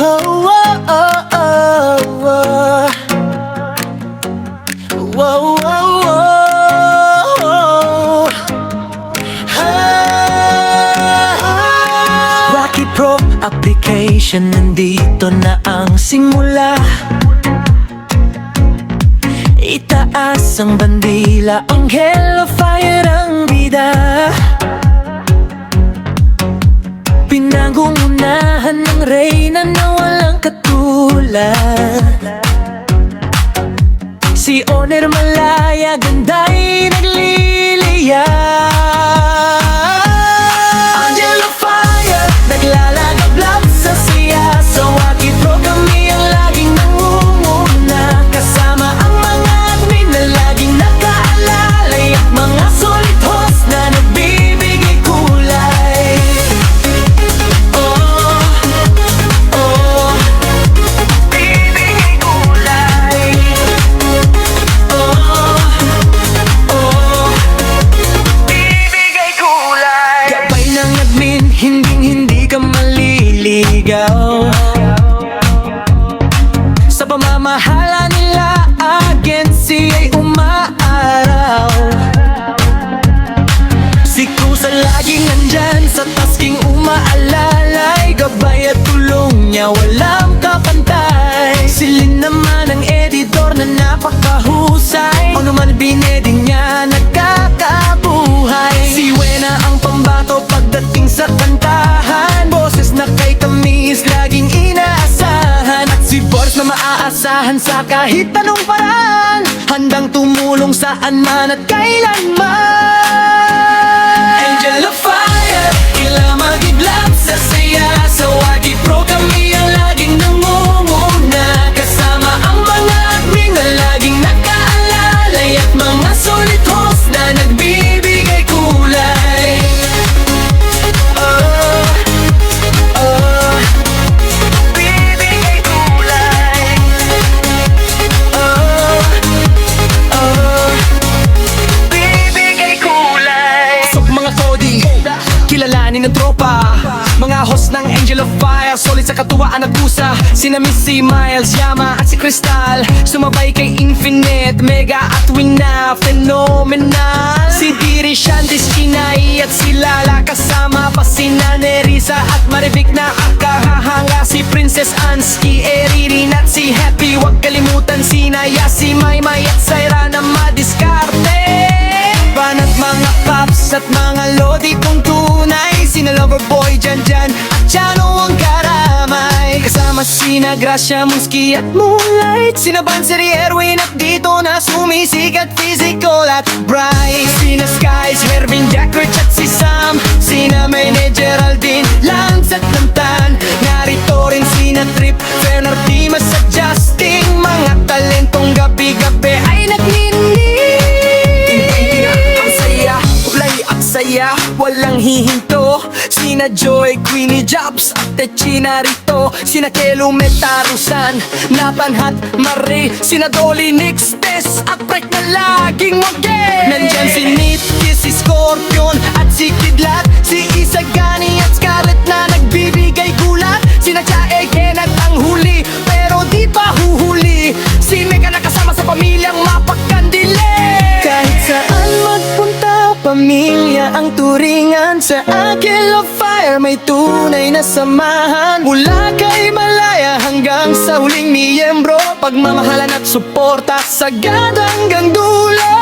Oh, oh, oh, oh, oh. Whoa, whoa, whoa. Rocky Pro application, nandito na ang simula. Itaas ang bandila, Anghel of Fire ang bida. Pinangungunahan ng reyna na walang katulad. Si Oner Malaya, ganda'y nagliliya. Angel of Fire, naglalagablab sa siya. Sa Rocky Pro kami ang laging nangunguna. Kasama ang mga admin na laging nakaalalay, at mga solid host na nagbibigay kulay. Oh, oh, bibigay kulay. Gabay ng admin, hindi ka maliligaw. Sa pamamahala nila, agency ay umaaraw. Si Kusa laging nandyan, sa tasking umaalalay. Gabay at tulong niya, walang kapantay. Si Lynn naman ang editor na napakahusay. Ano man bineding niya, nagkakabuhay. Si Wena ang pambato pagdating sa kantahan. Boses na kay tamis, laging inaasahan. At si Boris na maaasahan sa kahit anong paraan. Handang tumulong saan man at kailanman. Angel of Fire, kailangan mag-iblab sa saya. Sa Rocky Pro kami ang laging nangunguna. Kasama ang mga admin na laging nakaalalay, at mga solid host na nagbibigay kulay. Oh, oh, bibigay kulay. Oh, oh, bibigay kulay. Sok mga Cody, kilalanin ng tropa. Mga host ng Angel of Fire, solid sa katuwaan at pusa. Sina Missy, Miles, Yama at si Crystal. Sumabay kay Infinite, Mega at Wina, phenomenal. Si Diri, Shantis, Inay at si Lala. Kasama pa si Nerissa at Marivic na akahahanga. Si Princess Ansky, Eririn at si Happy. Huwag kalimutan si Naya, si Maymay at Syra na madiskarte. Banat mga paps at mga lodi kong tunay. Sina Loverboy, Janjan at Chano ang karamay. Kasama sina Gracia, Muski at Moonlight. Sina Banseri, Erwin at dito na sumisikat, Physical at Bright. Sina Skies, Mervin, Jack Rich at si Sam. Sina Mayne, Geraldine, Lance at Lantan. Narito rin sina Trip, Bernard Dimas at Justin. Mga talentong gabi-gabi ay nagniningning. Saya, walang hihinto. Sina Joy, Queenie, Jobs at Techina rito. Sina Kelo, Metarusan, Napanhat, Marie. Sina Dolly, Nix, Tess at Prek na laging wage. Nandyan si Nitki, si Scorpion at si Kidlat. Si Isagani at Scarlett na nagbibigay gulat. Sina Chae, Ken at ang huli, pero di pa huhuli. Si Mega na kasama sa pamilyang mapagkandili. Kahit saan magpunta, pamilya ang turingan. Sa Angel of Fire may tunay na samahan. Mula kay Malaya hanggang sa huling miyembro, pagmamahalan at suporta sagad hanggang dulo.